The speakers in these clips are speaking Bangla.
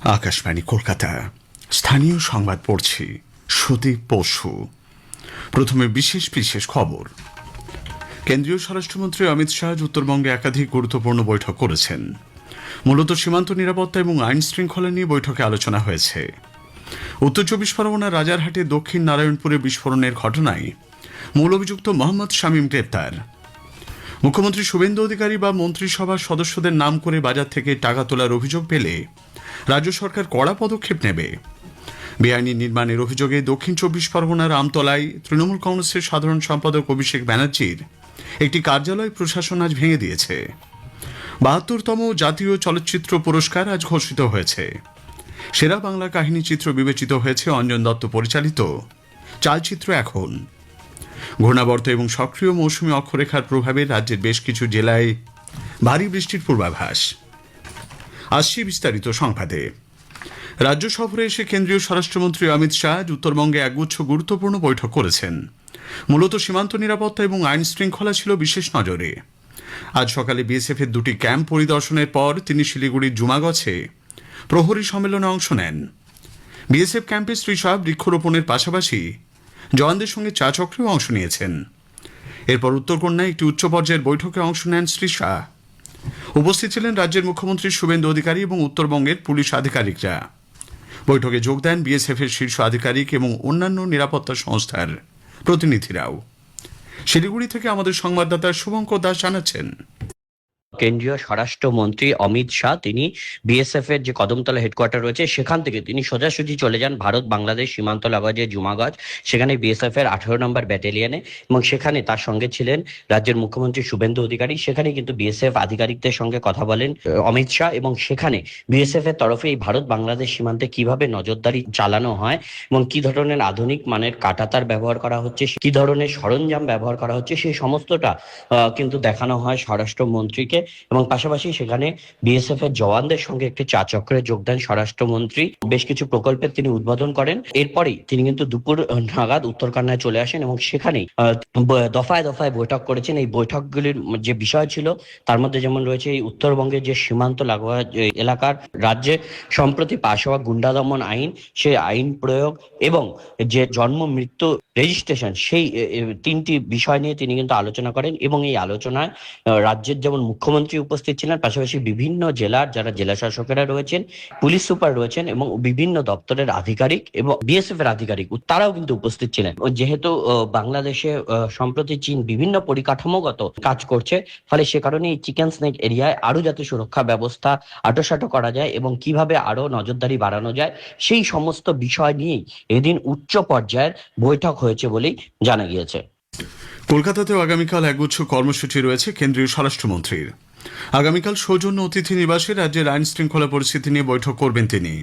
আকাশবাণী কলকাতা, স্থানীয় সংবাদ পড়ছি সুদীপ বসু। প্রথমে বিশেষ বিশেষ খবর। কেন্দ্রীয় স্বরাষ্ট্রমন্ত্রী অমিত শাহ উত্তরবঙ্গে একাধিক গুরুত্বপূর্ণ বৈঠক করেছেন। মূলত সীমান্ত নিরাপত্তা এবং আইন শৃঙ্খলা নিয়ে বৈঠকে আলোচনা হয়েছে। উত্তর চব্বিশ পরগনার রাজারহাটে দক্ষিণ নারায়ণপুরে বিস্ফোরণের ঘটনায় মূল অভিযুক্ত মোহাম্মদ শামীম গ্রেপ্তার। মুখ্যমন্ত্রী শুভেন্দু অধিকারী বা মন্ত্রিসভার সদস্যদের নাম করে বাজার থেকে টাকা তোলার অভিযোগ পেলে রাজ্য সরকার কড়া পদক্ষেপ নেবে। বেআইনি নির্মাণের অভিযোগে দক্ষিণ চব্বিশ পরগনার আমতলায় তৃণমূল কংগ্রেসের সাধারণ সম্পাদক অভিষেক ব্যানার্জির একটি কার্যালয় প্রশাসন আজ ভেঙে দিয়েছে। ৭২তম জাতীয় চলচ্চিত্র পুরস্কার আজ ঘোষিত হয়েছে। সেরা বাংলা কাহিনী চিত্র বিবেচিত হয়েছে অঞ্জন দত্ত পরিচালিত চালচিত্র এখন। ঘূর্ণাবর্ত এবং সক্রিয় মৌসুমী অক্ষরেখার প্রভাবে রাজ্যের বেশ কিছু জেলায় ভারী বৃষ্টির পূর্বাভাস। আসছি বিস্তারিত সংবাদে। রাজ্য সফরে এসে কেন্দ্রীয় স্বরাষ্ট্রমন্ত্রী অমিত শাহ উত্তরবঙ্গে একগুচ্ছ গুরুত্বপূর্ণ বৈঠক করেছেন। মূলত সীমান্ত নিরাপত্তা এবং আইন শৃঙ্খলা ছিল বিশেষ নজরে। আজ সকালে বিএসএফ এর দুটি ক্যাম্প পরিদর্শনের পর তিনি শিলিগুড়ির জুমাগছে প্রহরী সম্মেলনে অংশ নেন। বিএসএফ ক্যাম্পে শ্রী শাহ বৃক্ষরোপণের পাশাপাশি জওয়ানদের সঙ্গে চা চক্রেও অংশ নিয়েছেন। এরপর উত্তরকন্যায় একটি উচ্চ পর্যায়ের বৈঠকে অংশ নেন শ্রী শাহ। উপস্থিত ছিলেন রাজ্যের মুখ্যমন্ত্রী শুভেন্দু অধিকারী এবং উত্তরবঙ্গের পুলিশ আধিকারিকরা। বৈঠকে যোগ দেন বিএসএফ এর শীর্ষ আধিকারিক এবং অন্যান্য নিরাপত্তা সংস্থার প্রতিনিধিরাও। শিলিগুড়ি থেকে আমাদের সংবাদদাতা শুভঙ্কর দাস জানাচ্ছেন। কেন্দ্রীয় স্বরাষ্ট্রমন্ত্রী অমিত শাহ তিনি বিএসএফ এর যে কদমতলা হেডকোয়ার্টার রয়েছে সেখান থেকে তিনি সোজাসুজি চলে যান ভারত বাংলাদেশ সীমান্ত লাগোয়া যে জুমাগজ, সেখানে বিএসএফ এর 18 নম্বর ব্যাটালিয়নে, এবং সেখানে তার সঙ্গে ছিলেন রাজ্যের মুখ্যমন্ত্রী শুভেন্দু অধিকারী। সেখানে কিন্তু বিএসএফ আধিকারিকদের সঙ্গে কথা বলেন অমিত শাহ, এবং সেখানে বিএসএফ এর তরফে এই ভারত বাংলাদেশ সীমান্তে কিভাবে নজরদারি চালানো হয় এবং কি ধরনের আধুনিক মানের কাঁটাতার ব্যবহার করা হচ্ছে, কি ধরনের সরঞ্জাম ব্যবহার করা হচ্ছে, সেই সমস্তটা কিন্তু দেখানো হয় স্বরাষ্ট্রমন্ত্রীকে। এবং পাশাপাশি সেখানে বিএসএফ এর জওয়ানদের সঙ্গে একটি চা চক্রে যোগ দেন স্বরাষ্ট্রমন্ত্রী। বেশ কিছু প্রকল্পের তিনি উদ্বোধন করেন। এরপরেই তিনি কিন্তু দুপুর নাগাদ উত্তরকান্নায় চলে আসেন এবং সেখানেই দফায় দফায় বৈঠক করেছেন। এই বৈঠকগুলির যে বিষয় ছিল তার মধ্যে যেমন রয়েছে এই উত্তরবঙ্গের যে সীমান্ত লাগোয়া এলাকার রাজ্যে সম্প্রতি পাশ হওয়া গুন্ডা দমন আইন, সেই আইন প্রয়োগ এবং যে জন্ম মৃত্যু রেজিস্ট্রেশন, সেই তিনটি বিষয় নিয়ে তিনি কিন্তু আলোচনা করেন। এবং এই আলোচনায় রাজ্যের যেমন মুখ্যমন্ত্রী উপস্থিত ছিলেন, পাশাপাশি বিভিন্ন জেলার যারা জেলা শাসকেরা রয়েছেন, পুলিশ সুপার রয়েছেন এবং বিভিন্ন দপ্তরের আধিকারিক এবং বিএসএফ এর আধিকারিক, তারাও কিন্তু উপস্থিত ছিলেন। যেহেতু বাংলাদেশে সম্প্রতি চীন বিভিন্ন পরিকাঠামোগত কাজ করছে, ফলে সে কারণে এই চিকেন স্নেক এরিয়ায় আরো যাতে সুরক্ষা ব্যবস্থা আঁটোসাঁটো করা যায় এবং কিভাবে আরো নজরদারি বাড়ানো যায়, সেই সমস্ত বিষয় নিয়েই এদিন উচ্চ পর্যায়ের বৈঠক হয়েছে বলেই জানা গিয়েছে। কলকাতাতেও আগামীকাল একগুচ্ছ কর্মসূচি রয়েছে কেন্দ্রীয় স্বরাষ্ট্রমন্ত্রীর। আগামীকাল সৌজন্য অতিথি নিবাসে রাজ্যের আইন শৃঙ্খলা পরিস্থিতি নিয়ে বৈঠক করবেন তিনি।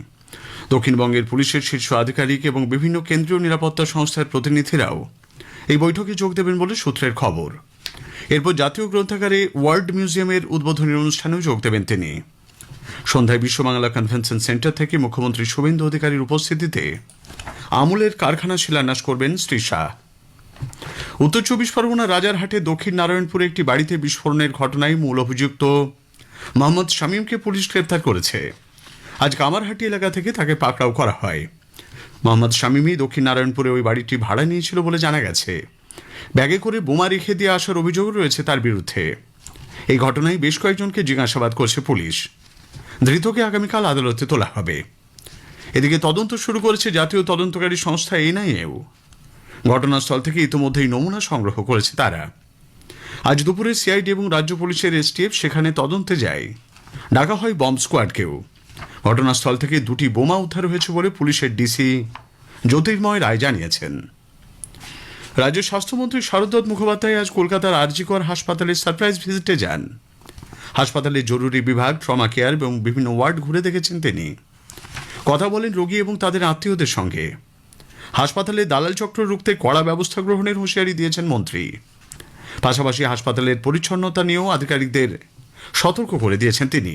দক্ষিণবঙ্গের পুলিশের শীর্ষ আধিকারিক এবং বিভিন্ন কেন্দ্রীয় নিরাপত্তা সংস্থার প্রতিনিধিরাও এই বৈঠকে যোগ দেবেন বলে সূত্রের খবর। এরপর জাতীয় গ্রন্থাগারে ওয়ার্ল্ড মিউজিয়ামের উদ্বোধনী অনুষ্ঠানেও যোগ দেবেন তিনি। সন্ধ্যায় বিশ্ব বাংলা কনভেনশন সেন্টার থেকে মুখ্যমন্ত্রী শুভেন্দু অধিকারীর উপস্থিতিতে আমুলের কারখানা শিলান্যাস করবেন শ্রী শাহ। উত্তর চব্বিশ পরগনা রাজারহাটে দক্ষিণ নারায়ণপুরে একটি বাড়িতে বিস্ফোরণের ঘটনায় মূল অভিযুক্ত মোহাম্মদ শামীমকে পুলিশ গ্রেপ্তার করেছে। আজ কামারহাটি এলাকা থেকে তাকে পাকড়াও করা হয়। মোহাম্মদ শামীমই দক্ষিণ নারায়ণপুরে ওই বাড়িটি ভাড়া নিয়েছিল বলে জানা গেছে। ব্যাগে করে বোমা রেখে দিয়ে আসার অভিযোগ রয়েছে তার বিরুদ্ধে। এই ঘটনায় বেশ কয়েকজনকে জিজ্ঞাসাবাদ করছে পুলিশ। ধৃতকে আগামীকাল আদালতে তোলা হবে। এদিকে তদন্ত শুরু করেছে জাতীয় তদন্তকারী সংস্থা এনআইএও। ঘটনাস্থল থেকে ইতিমধ্যেই নমুনা সংগ্রহ করেছে তারা। আজ দুপুরে সিআইডি এবং রাজ্য পুলিশের এসটিএফ সেখানে তদন্তে যায়। ডাকা হয় বম্ব স্কোয়াডকেও। ঘটনাস্থল থেকে দুটি বোমা উদ্ধার হয়েছে বলে পুলিশের ডিসি জ্যোতির্ময় রায় জানিয়েছেন। রাজ্যের স্বাস্থ্যমন্ত্রী শারদত্ত মুখোপাধ্যায় আজ কলকাতার আরজিকর হাসপাতালে সারপ্রাইজ ভিজিটে যান। হাসপাতালের জরুরি বিভাগ, ট্রমা কেয়ার এবং বিভিন্ন ওয়ার্ড ঘুরে দেখেছেন তিনি। কথা বলেন রোগী এবং তাদের আত্মীয়দের সঙ্গে। হাসপাতালে দালাল চক্র রুখতে কড়া ব্যবস্থা গ্রহণের হুঁশিয়ারি দিয়েছেন মন্ত্রী। পাশাপাশি হাসপাতালের পরিচ্ছন্নতা নিয়েও আধিকারিকদের সতর্ক করে দিয়েছেন তিনি।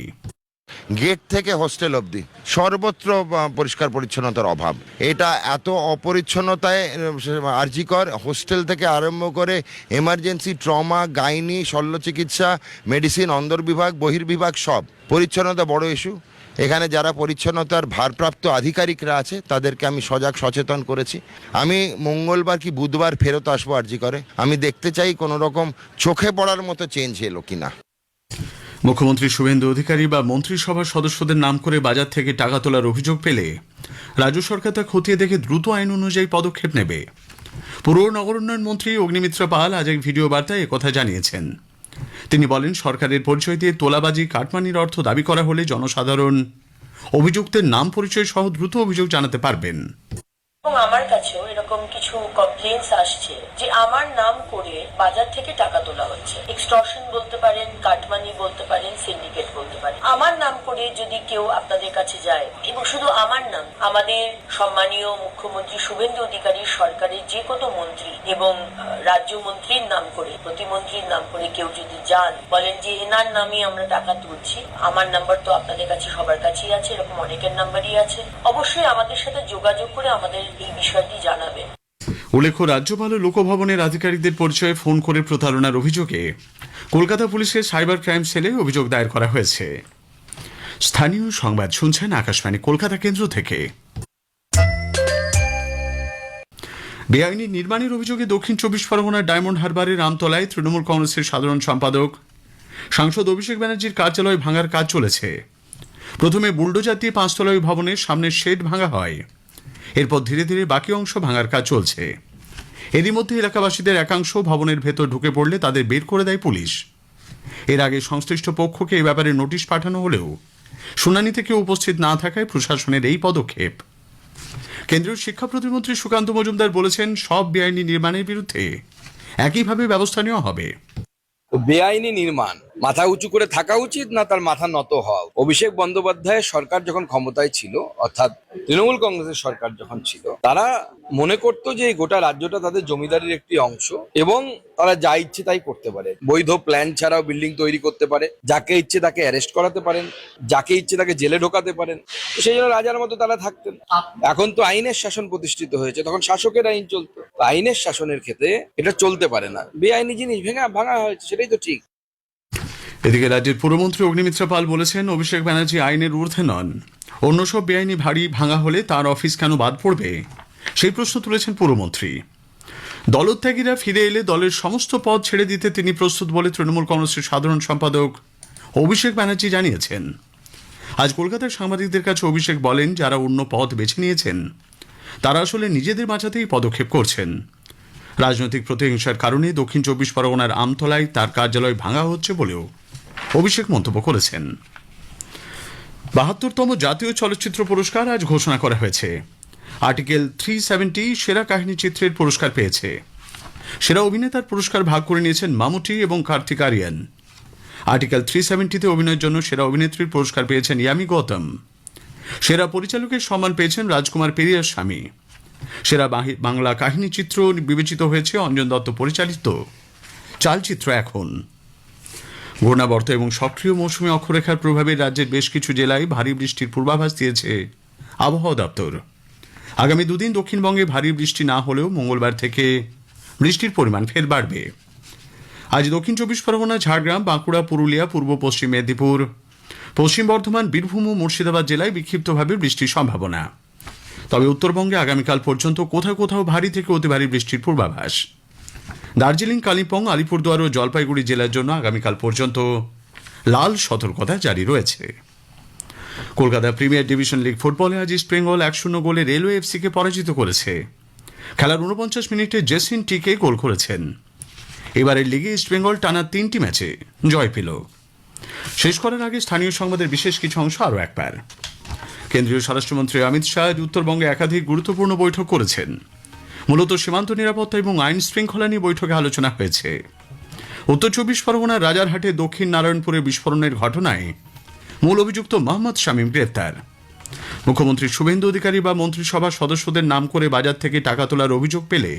গেট থেকে হোস্টেল অবধি সর্বত্র পরিষ্কার পরিচ্ছন্নতার অভাব। এটা এত অপরিচ্ছন্নতায় আরজিকর হোস্টেল থেকে আরম্ভ করে এমার্জেন্সি, ট্রমা, গাইনি, শল্য চিকিৎসা, মেডিসিন, অন্দর বিভাগ, বহির্বিভাগ, সব পরিচ্ছন্নতা বড় ইস্যু। এখানে যারা পরিচ্ছন্নতার ভারপ্রাপ্ত আধিকারিকরা আছে তাদেরকে আমি সজাগ সচেতন করেছি। আমি মঙ্গলবার কি বুধবার ফেরত আসবো আরজি করে। আমি দেখতে চাই কোনো রকম চোখে পড়ার মতো চেঞ্জ এলো কিনা। মুখ্যমন্ত্রী শুভেন্দু অধিকারী বা মন্ত্রিসভার সদস্যদের নাম করে বাজার থেকে টাকা তোলার অভিযোগ পেলে রাজ্য সরকার তা খতিয়ে দেখে দ্রুত আইন অনুযায়ী পদক্ষেপ নেবে। পুর নগর উন্নয়ন মন্ত্রী অগ্নিমিত্র পাল আজ এক ভিডিও বার্তায় একথা জানিয়েছেন। তিনি বলেন, সরকারের পরিচয় দিয়ে তোলাবাজি কাটমানির অর্থ দাবি করা হলে জনসাধারণ অভিযুক্তের নাম পরিচয় সহ দ্রুত অভিযোগ জানাতে পারবেন। এবং আমার কাছেও এরকম কিছু কমপ্লেন্টস আসছে যে আমার নাম করে বাজার থেকে টাকা তোলা হচ্ছে। এক্সটর্শন বলতে পারেন, কাটমানি বলতে পারেন, সিন্ডিকেট বলতে পারেন। আমার নাম করে যদি কেউ আপনাদের কাছে যায়, এবং শুধু আমার নাম, আমাদের সম্মানীয় মুখ্যমন্ত্রী শুভেন্দু অধিকারীর সরকারের যে কোনো মন্ত্রী এবং রাজ্যমন্ত্রীর নাম করে, প্রতিমন্ত্রীর নাম করে কেউ যদি যান, বলেন যে এনার নামে আমরা টাকা তুলছি, আমার নাম্বার তো আপনাদের কাছে সবার কাছেই আছে, এরকম অনেকের নাম্বারই আছে, অবশ্যই আমাদের সাথে যোগাযোগ করে আমাদের এই বিষয়টি জানাবে। উল্লেখ্য, রাজ্যপাল ও লোকভবনের আধিকারিকদের পরিচয়ে ফোন করে প্রতারণার অভিযোগে কলকাতা পুলিশের সাইবার ক্রাইম সেলে অভিযোগ দায়ের করা হয়েছে। স্থানীয় সংবাদ শুনছেন আকাশবাণী কলকাতা কেন্দ্র থেকে। বেআইনি নির্মাণের অভিযোগে দক্ষিণ 24 পরগনার ডায়মন্ড হারবারের আমতলায় তৃণমূল কংগ্রেসের সাধারণ সম্পাদক সাংসদ অভিষেক ব্যানার্জির কার্যালয় ভাঙার কাজ চলেছে। প্রথমে বুলডোজার দিয়ে 5 তলা ভবনের সামনের শেড ভাঙা হয়। এরপর ধীরে ধীরে বাকি অংশ ভাঙার কাজ চলছে। এরই মধ্যে এলাকাবাসীদের একাংশ ভবনের ভেতর ঢুকে পড়লে তাদের বের করে দেয় পুলিশ। এর আগে সংশ্লিষ্ট পক্ষকে এই ব্যাপারে নোটিশ পাঠানো হলেও শুনানিতে কেউ উপস্থিত না থাকায় প্রশাসনের এই পদক্ষেপ। কেন্দ্রীয় শিক্ষা প্রতিমন্ত্রী সুকান্ত মজুমদার বলেছেন, সব বেআইনি নির্মাণের বিরুদ্ধে একইভাবে ব্যবস্থা নেওয়া হবে। বেআইনি নির্মাণ মাথা উঁচু করে থাকা উচিত না তার মাথা নত হওয়া? অভিষেক বন্দ্যোপাধ্যায়ের সরকার যখন ক্ষমতায় ছিল, অর্থাৎ তৃণমূল কংগ্রেসের সরকার যখন ছিল, তারা মনে করতো যে এই গোটা রাজ্যটা তাদের জমিদারির একটি অংশ এবং তারা যা ইচ্ছে তাই করতে পারে। বৈধ প্ল্যান ছাড়াও বিল্ডিং তৈরি করতে পারে, যাকে ইচ্ছে তাকে অ্যারেস্ট করাতে পারেন, যাকে ইচ্ছে তাকে জেলে ঢোকাতে পারেন। সেই জন্য রাজার মতো তারা থাকতেন। এখন তো আইনের শাসন প্রতিষ্ঠিত হয়েছে, তখন শাসকের আইন চলতো। আইনের শাসনের ক্ষেত্রে এটা চলতে পারে না। বেআইনি জিনিস ভাঙা হয়েছে, সেটাই তো ঠিক। এদিকে রাজ্যের পুরমন্ত্রী অগ্নিমিত্র পাল বলেছেন, অভিষেক ব্যানার্জি আইনের ঊর্ধ্বে নন। অন্য সব বেআইনি ভারী ভাঙা হলে তার অফিস কেন বাদ পড়বে, সেই প্রশ্ন তুলেছেন পুরমন্ত্রী। দলত্যাগীরা ফিরে এলে দলের সমস্ত পদ ছেড়ে দিতে তিনি প্রস্তুত বলে তৃণমূল কংগ্রেসের সাধারণ সম্পাদক অভিষেক ব্যানার্জি জানিয়েছেন। আজ কলকাতার সাংবাদিকদের কাছে অভিষেক বলেন, যারা অন্য পথ বেছে নিয়েছেন তারা আসলে নিজেদের বাঁচাতেই পদক্ষেপ করছেন। রাজনৈতিক প্রতিহিংসার কারণে দক্ষিণ 24 পরগনার আমতলায় তার কার্যালয় ভাঙা হচ্ছে বলেও অভিষেক মন্তব্য করেছেন। 72তম জাতীয় চলচ্চিত্র পুরস্কার আজ ঘোষণা করা হয়েছে। আর্টিকেল 370 সেরা কাহিনী চিত্রের পুরস্কার পেয়েছে। সেরা অভিনেতার পুরস্কার ভাগ করে নিয়েছেন মামুটি এবং কার্তিক আরিয়ান। আর্টিকেল 370-তে অভিনয়ের জন্য সেরা অভিনেত্রীর পুরস্কার পেয়েছেন ইয়ামি গৌতম। সেরা পরিচালকের সম্মান পেয়েছেন রাজকুমার পেরিয়ার স্বামী। সেরা বাংলা কাহিনী চিত্র বিবেচিত হয়েছে অঞ্জন দত্ত পরিচালিত চালচিত্র এখন। ঘূর্ণাবর্ত এবং সক্রিয় মৌসুমী অক্ষরেখার প্রভাবে রাজ্যের বেশ কিছু জেলায় ভারী বৃষ্টির পূর্বাভাস দিয়েছে আবহাওয়া দপ্তর। আগামী দুদিন দক্ষিণবঙ্গে ভারী বৃষ্টি না হলেও মঙ্গলবার থেকে বৃষ্টির পরিমাণ ফের বাড়বে। আজ দক্ষিণ 24 পরগনা, ঝাড়গ্রাম, বাঁকুড়া, পুরুলিয়া, পূর্ব পশ্চিম মেদিনীপুর, পশ্চিম বর্ধমান, বীরভূম ও মুর্শিদাবাদ জেলায় বিক্ষিপ্তভাবে বৃষ্টির সম্ভাবনা। তবে উত্তরবঙ্গে আগামীকাল পর্যন্ত কোথাও কোথাও ভারী থেকে অতি ভারী বৃষ্টির পূর্বাভাস। দার্জিলিং, কালিম্পং, আলিপুরদুয়ার ও জলপাইগুড়ি জেলার জন্য আগামীকাল পর্যন্ত লাল সতর্কতা জারি রয়েছে। কলকাতা প্রিমিয়ার ডিভিশন লিগ ফুটবলে আজ ইস্ট বেঙ্গল 1-0 গোলে রেলওয়ে এফসিকে পরাজিত করেছে। খেলার 49 মিনিটে জেসিন টিকে গোল করেছেন। এবারের লিগে ইস্ট বেঙ্গল টানা 3টি ম্যাচে জয় পেল। শেষ করার আগে স্থানীয় সংবাদের বিশেষ কিছু অংশ আরও একবার। কেন্দ্রীয় স্বরাষ্ট্রমন্ত্রী অমিত শাহ উত্তরবঙ্গে একাধিক গুরুত্বপূর্ণ বৈঠক করেছেন। মূলত সীমান্ত নিরাপত্তা এবং আইন শৃঙ্খলা নিয়ে বৈঠকে আলোচনা হয়েছে। উত্তর 24 পরগনার রাজারহাটে দক্ষিণ নারায়ণপুরে বিস্ফোরণের ঘটনায় মূল অভিযুক্ত মোহাম্মদ শামীম গ্রেপ্তার। মুখ্যমন্ত্রী শুভেন্দু অধিকারী বা মন্ত্রিসভার সদস্যদের নাম করে বাজার থেকে টাকা তোলার অভিযোগ পেলে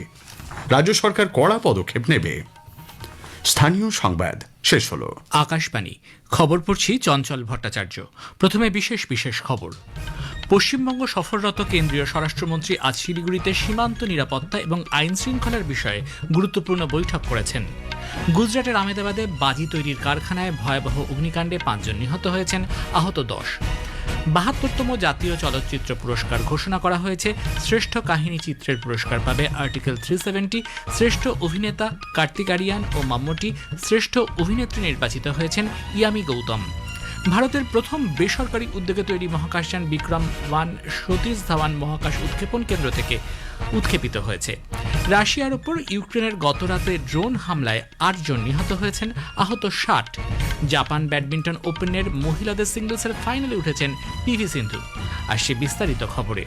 রাজ্য সরকার কড়া পদক্ষেপ নেবে। স্থানীয় সংবাদ শেষ হলো। আকাশবাণী খবর পড়ছি চঞ্চল ভট্টাচার্য। প্রথমে বিশেষ খবর। পশ্চিমবঙ্গ সফররত কেন্দ্রীয় স্বরাষ্ট্রমন্ত্রী আজ শিলিগুড়িতে সীমান্ত নিরাপত্তা এবং আইন শৃঙ্খলার বিষয়ে গুরুত্বপূর্ণ বৈঠক করেছেন। গুজরাটের আহমেদাবাদে বাজি তৈরির কারখানায় ভয়াবহ অগ্নিকাণ্ডে 5 জন নিহত হয়েছেন, আহত 10। 72তম জাতীয় চলচ্চিত্র পুরস্কার ঘোষণা করা হয়েছে। শ্রেষ্ঠ কাহিনী চিত্রের পুরস্কার পাবে আর্টিকেল 370। শ্রেষ্ঠ অভিনেতা কার্তিক আরিয়ান ও মাম্মুটি, শ্রেষ্ঠ অভিনেত্রী নির্বাচিত হয়েছেন ইয়ামি গৌতম। ভারতের প্রথম বেসরকারি উদ্যোগে তৈরি মহাকাশযান বিক্রম-1 সতীশ ধাওয়ান মহাকাশ উৎক্ষেপণ কেন্দ্র থেকে উৎক্ষেপিত হয়েছে। রাশিয়ার ওপর ইউক্রেনের গতরাতে ড্রোন হামলায় 8 জন নিহত হয়েছেন, আহত 60। জাপান ব্যাডমিন্টন ওপেনের মহিলাদের সিঙ্গলসের ফাইনালে উঠেছেন পিভি সিন্ধু। আসছে বিস্তারিত খবরে।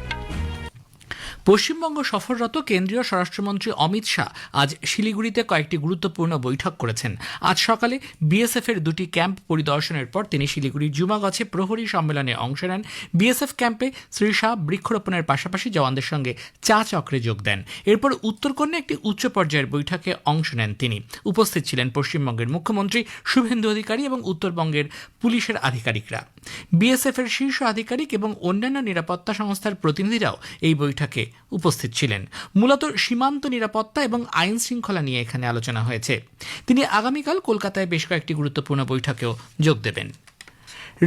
পশ্চিমবঙ্গ সফররত কেন্দ্রীয় স্বরাষ্ট্রমন্ত্রী অমিত শাহ আজ শিলিগুড়িতে কয়েকটি গুরুত্বপূর্ণ বৈঠক করেছেন। আজ সকালে বিএসএফ এর 2টি ক্যাম্প পরিদর্শনের পর তিনি শিলিগুড়ির জুমাগছে প্রহরী সম্মেলনে অংশ নেন। বিএসএফ ক্যাম্পে শ্রী শাহ বৃক্ষরোপণের পাশাপাশি জওয়ানদের সঙ্গে চা চক্রে যোগ দেন। এরপর উত্তরকন্যা একটি উচ্চ পর্যায়ের বৈঠকে অংশ নেন তিনি। উপস্থিত ছিলেন পশ্চিমবঙ্গের মুখ্যমন্ত্রী শুভেন্দু অধিকারী এবং উত্তরবঙ্গের পুলিশের আধিকারিকরা। বিএসএফ এর শীর্ষ আধিকারিক এবং অন্যান্য নিরাপত্তা সংস্থার প্রতিনিধিরাও এই বৈঠকে উপস্থিত ছিলেন। মূলত সীমান্ত নিরাপত্তা এবং আইন শৃঙ্খলা নিয়ে এখানে আলোচনা হয়েছে। তিনি আগামীকাল কলকাতায় বেশ কয়েকটি গুরুত্বপূর্ণ বৈঠকেও যোগ দেবেন।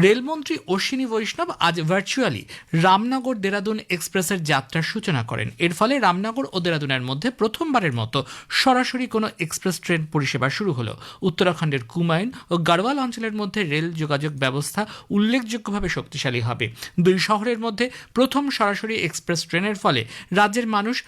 রেলমন্ত্রী অশ্বিনী বৈষ্ণব আজ ভার্চুয়ালি রামনগর দেরাদুন এক্সপ্রেসের যাত্রার সূচনা করেন। এর ফলে রামনগর ও দেরাদুনের মধ্যে প্রথমবারের মতো সরাসরি কোনো এক্সপ্রেস ট্রেন পরিষেবা শুরু হলো। উত্তরাখণ্ডের কুমায়ুন ও গাড়ওয়াল অঞ্চলের মধ্যে রেল যোগাযোগ ব্যবস্থা উল্লেখযোগ্যভাবে শক্তিশালী হবে। দুই শহরের মধ্যে প্রথম সরাসরি এক্সপ্রেস ট্রেনের ফলে রাজ্যের মানুষ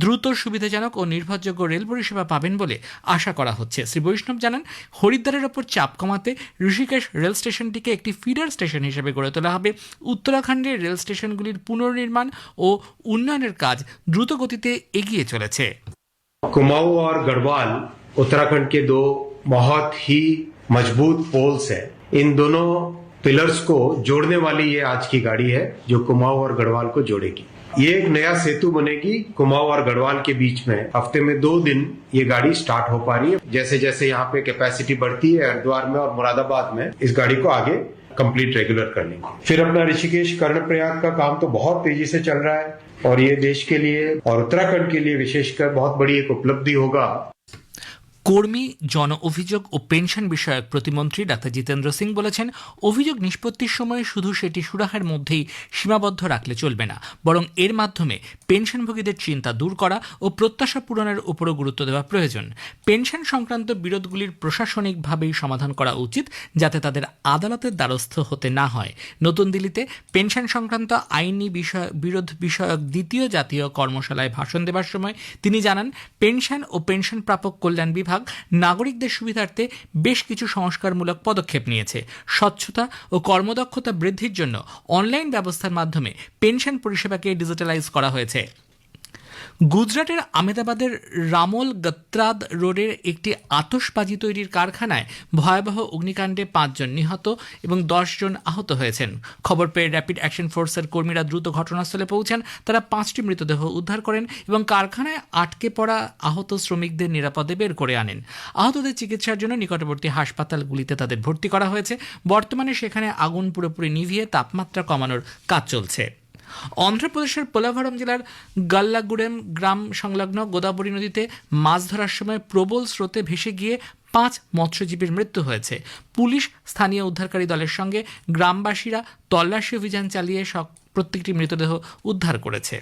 দ্রুত, সুবিধাজনক ও নির্ভরযোগ্য রেল পরিষেবা পাবেন বলে আশা করা হচ্ছে। শ্রী বৈষ্ণব জানান, হরিদ্বারের ওপর চাপ কমাতে ঋষিকেশ রেল স্টেশনটিকে একটি ফিডার স্টেশন হিসেবে গড়ে তোলা হবে। উত্তরাখণ্ডের রেল স্টেশনগুলির পুনর্নির্মাণ ও উন্নয়নের কাজ দ্রুত গতিতে এগিয়ে চলেছে। कुमाऊं और गढ़वाल उत्तराखंड के दो बहुत ही मजबूत पोल्स हैं। इन दोनों पिलर्स को जोड़ने वाली ये आज की गाड़ी है जो कुमाऊं और गढ़वाल को जोड़ेगी। ये एक नया सेतु बनेगी कुमाऊं और गढ़वाल के बीच में। हफ्ते में 2 दिन ये गाड़ी स्टार्ट हो पा रही है। जैसे जैसे यहाँ पे कैपेसिटी बढ़ती है हरिद्वार में और मुरादाबाद में, इस गाड़ी को आगे कंप्लीट रेगुलर कर लेंगे। फिर अपना ऋषिकेश कर्णप्रयाग का काम तो बहुत तेजी से चल रहा है और ये देश के लिए और उत्तराखंड के लिए विशेषकर बहुत बड़ी एक उपलब्धि होगा। কর্মী, জন অভিযোগ ও পেনশন বিষয়ক প্রতিমন্ত্রী ডাক্তার জিতেন্দ্র সিং বলেছেন, অভিযোগ নিষ্পত্তির সময় শুধু সেটি সুরাহার মধ্যেই সীমাবদ্ধ রাখলে চলবে না, বরং এর মাধ্যমে পেনশনভোগীদের চিন্তা দূর করা ও প্রত্যাশা পূরণের উপরও গুরুত্ব দেওয়া প্রয়োজন। পেনশন সংক্রান্ত বিরোধগুলির প্রশাসনিকভাবেই সমাধান করা উচিত, যাতে তাদের আদালতের দ্বারস্থ হতে না হয়। নতুন দিল্লিতে পেনশন সংক্রান্ত আইনি বিরোধ বিষয়ক 2য় জাতীয় কর্মশালায় ভাষণ দেওয়ার সময় তিনি জানান, পেনশন ও পেনশন প্রাপক কল্যাণ বিভাগ নাগরিকদের সুবিধার্থে বেশ কিছু সংস্কারমূলক পদক্ষেপ নিয়েছে। স্বচ্ছতা ও কর্মদক্ষতা বৃদ্ধির জন্য অনলাইন ব্যবস্থার মাধ্যমে পেনশন পরিষেবাকে ডিজিটালাইজ করা হয়েছে। গুজরাটের আহমেদাবাদের রামোল গত্রাদ রোডের একটি আতশবাজি তৈরির কারখানায় ভয়াবহ অগ্নিকাণ্ডে 5 জন নিহত এবং 10 জন আহত হয়েছেন। খবর পেয়ে র্যাপিড অ্যাকশন ফোর্সের কর্মীরা দ্রুত ঘটনাস্থলে পৌঁছান। তারা 5টি মৃতদেহ উদ্ধার করেন এবং কারখানায় আটকে পড়া আহত শ্রমিকদের নিরাপদে বের করে আনেন। আহতদের চিকিৎসার জন্য নিকটবর্তী হাসপাতালগুলিতে তাদের ভর্তি করা হয়েছে। বর্তমানে সেখানে আগুন পুরোপুরি নিভিয়ে তাপমাত্রা কমানোর কাজ চলছে। অন্ধ্রপ্রদেশের পোলাভরম জেলার গাল্লাগুড়েম গ্রাম সংলগ্ন গোদাবরী নদীতে মাছ ধরার সময় প্রবল স্রোতে ভেসে গিয়ে 5 মৎস্যজীবীর মৃত্যু হয়েছে। পুলিশ, স্থানীয় উদ্ধারকারী দলের সঙ্গে গ্রামবাসীরা তল্লাশি অভিযান চালিয়ে প্রত্যেকটি মৃতদেহ উদ্ধার করেছে।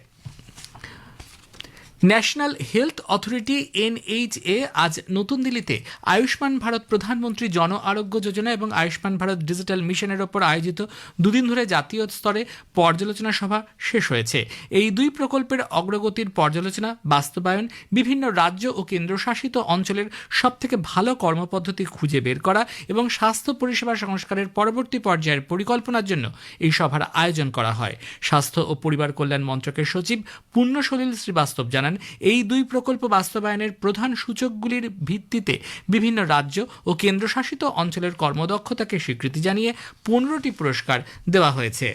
ন্যাশনাল হেলথ অথরিটি NHA আজ নতুন দিল্লিতে আয়ুষ্মান ভারত প্রধানমন্ত্রী জন আরোগ্য যোজনা এবং আয়ুষ্মান ভারত ডিজিটাল মিশনের ওপর আয়োজিত 2 দিন ধরে জাতীয় স্তরে পর্যালোচনা সভা শেষ হয়েছে। এই 2 প্রকল্পের অগ্রগতির পর্যালোচনা, বাস্তবায়ন, বিভিন্ন রাজ্য ও কেন্দ্রশাসিত অঞ্চলের সবথেকে ভালো কর্মপদ্ধতি খুঁজে বের করা এবং স্বাস্থ্য পরিষেবা সংস্কারের পরবর্তী পর্যায়ের পরিকল্পনার জন্য এই সভার আয়োজন করা হয়। স্বাস্থ্য ও পরিবার কল্যাণ মন্ত্রকের সচিব পুণ্যসলিল শ্রীবাস্তব জানান, এই 2 প্রকল্প বাস্তবায়নের প্রধান সূচকগুলির ভিত্তিতে বিভিন্ন রাজ্য ও কেন্দ্রশাসিত অঞ্চলের কর্মদক্ষতাকে স্বীকৃতি জানিয়ে 15টি পুরস্কার দেওয়া হয়েছে।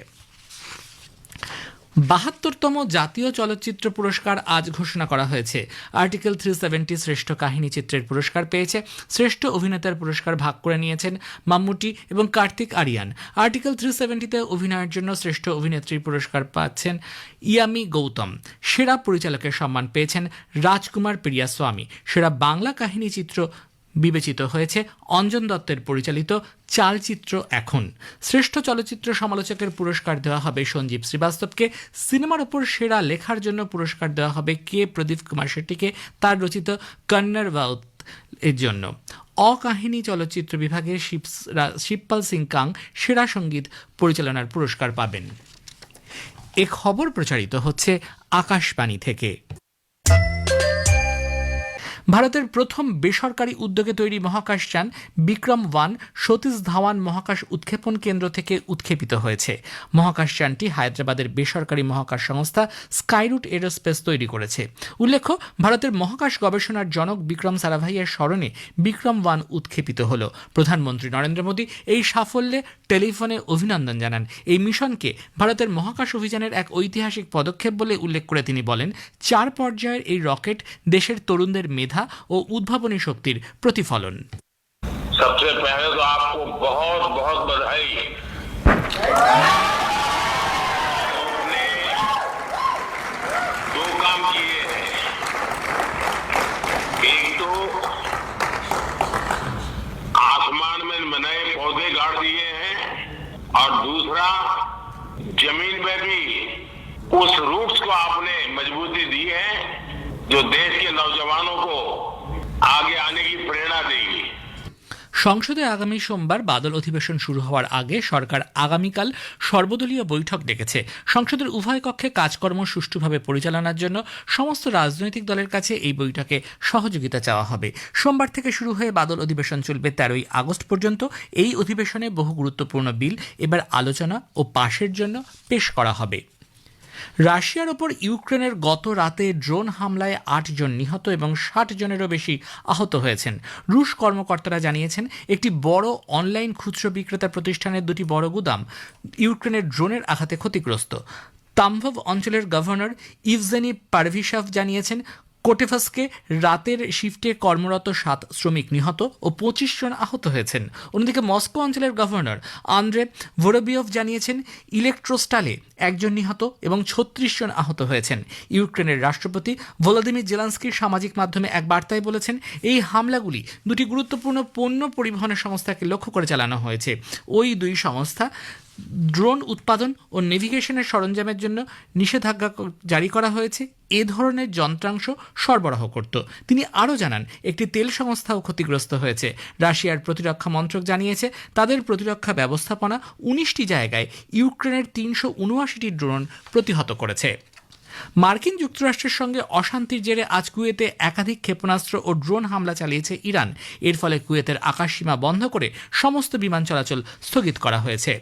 72তম জাতীয় চলচ্চিত্র পুরস্কার আজ ঘোষণা করা হয়েছে। আর্টিকেল 370 শ্রেষ্ঠ কাহিনী চিত্রের পুরস্কার পেয়েছে। শ্রেষ্ঠ অভিনেতার পুরস্কার ভাগ করে নিয়েছেন মাম্মুটি এবং কার্তিক আরিয়ান। আর্টিকেল 370-তে অভিনয়ের জন্য শ্রেষ্ঠ অভিনেত্রীর পুরস্কার পাচ্ছেন ইয়ামি গৌতম। সেরা পরিচালকের সম্মান পেয়েছেন রাজকুমার পেরিয়াস্বামী। সেরা বাংলা কাহিনী চিত্র বিবেচিত হয়েছে অঞ্জন দত্তের পরিচালিত চালচিত্র এখন। শ্রেষ্ঠ চলচ্চিত্র সমালোচকের পুরস্কার দেওয়া হবে সঞ্জীব শ্রীবাস্তবকে। সিনেমার ওপর সেরা লেখার জন্য পুরস্কার দেওয়া হবে কে প্রদীপ কুমার শেট্টিকে তার রচিত কন্নড় ভাউত এর জন্য। অকাহিনী চলচ্চিত্র বিভাগে শিবপাল সিং কাং সেরা সঙ্গীত পরিচালনার পুরস্কার পাবেন। এ খবর প্রচারিত হচ্ছে আকাশবাণী থেকে। ভারতের প্রথম বেসরকারি উদ্যোগে তৈরি মহাকাশযান বিক্রম-1 সতীশ ধাওয়ান মহাকাশ উৎক্ষেপণ কেন্দ্র থেকে উৎক্ষেপিত হয়েছে। মহাকাশযানটি হায়দ্রাবাদের বেসরকারি মহাকাশ সংস্থা স্কাইরুট এরোস্পেস তৈরি করেছে। উল্লেখ্য, ভারতের মহাকাশ গবেষণার জনক বিক্রম সারাভাইয়ের স্মরণে বিক্রম-1 উৎক্ষেপিত হল। প্রধানমন্ত্রী নরেন্দ্র মোদী এই সাফল্যে টেলিফোনে অভিনন্দন জানান। এই মিশনকে ভারতের মহাকাশ অভিযানের এক ঐতিহাসিক পদক্ষেপ বলে উল্লেখ করে তিনি বলেন, 4 পর্যায়ের এই রকেট দেশের তরুণদের মেধা ও উদ্ভাবনী শক্তির প্রতিফলন। सबसे पहले तो आपको बहुत बहुत बधाई। आपने 2 काम किए हैं। एक तो आसमान में नए पौधे गाड़ दिए हैं और दूसरा जमीन पे भी उस रूट्स को आपने मजबूती दी है जो देश के नौजवानों को आगे आने की प्रेरणा देगी। সংসদে আগামী সোমবার বাদল অধিবেশন শুরু হওয়ার আগে সরকার আগামীকাল সর্বদলীয় বৈঠক ডেকেছে। সংসদের উভয় কক্ষে কাজকর্ম সুষ্ঠুভাবে পরিচালনার জন্য সমস্ত রাজনৈতিক দলের কাছে এই বৈঠকে সহযোগিতা চাওয়া হবে। সোমবার থেকে শুরু হয়ে বাদল অধিবেশন চলবে 13ই আগস্ট পর্যন্ত। এই অধিবেশনে বহু গুরুত্বপূর্ণ বিল এবার আলোচনা ও পাশের জন্য পেশ করা হবে। রাশিয়ার ওপর ইউক্রেনের গত রাতে ড্রোন হামলায় 8 জন নিহত এবং 60 জনেরও বেশি আহত হয়েছেন। রুশ কর্মকর্তারা জানিয়েছেন, একটি বড় অনলাইন খুচরো বিক্রেতা প্রতিষ্ঠানের 2টি বড় গুদাম ইউক্রেনের ড্রোনের আঘাতে ক্ষতিগ্রস্ত। তামভভ অঞ্চলের গভর্নর ইভজেনি পারভিশভ জানিয়েছেন, কোটেভাসকে রাতের শিফটে কর্মরত 7 শ্রমিক নিহত ও 25 জন আহত হয়েছেন। অন্যদিকে মস্কো অঞ্চলের গভর্নর আন্দ্রে ভোরোবিয়ভ জানিয়েছেন, ইলেকট্রোস্টালে 1 জন নিহত এবং 36 জন আহত হয়েছেন। ইউক্রেনের রাষ্ট্রপতি ভলোদিমির জেলেনস্কির সামাজিক মাধ্যমে এক বার্তায় বলেছেন, এই হামলাগুলি 2টি গুরুত্বপূর্ণ পণ্য পরিবহনের সংস্থাকে লক্ষ্য করে চালানো হয়েছে। ওই 2 সংস্থা ড্রোন উৎপাদন ও নেভিগেশনের সরঞ্জামের জন্য নিষেধাজ্ঞা জারি করা হয়েছে এ ধরনের যন্ত্রাংশ সরবরাহ করত। তিনি আরও জানান, একটি তেল সংস্থাও ক্ষতিগ্রস্ত হয়েছে। রাশিয়ার প্রতিরক্ষা মন্ত্রক জানিয়েছে, তাদের প্রতিরক্ষা ব্যবস্থাপনা 19টি জায়গায় ইউক্রেনের 379টি ড্রোন প্রতিহত করেছে। মার্কিন যুক্তরাষ্ট্রের সঙ্গে অশান্তির জেরে আজ কুয়েতে একাধিক ক্ষেপণাস্ত্র ও ড্রোন হামলা চালিয়েছে ইরান। এর ফলে কুয়েতের আকাশসীমা বন্ধ করে সমস্ত বিমান চলাচল স্থগিত করা হয়েছে।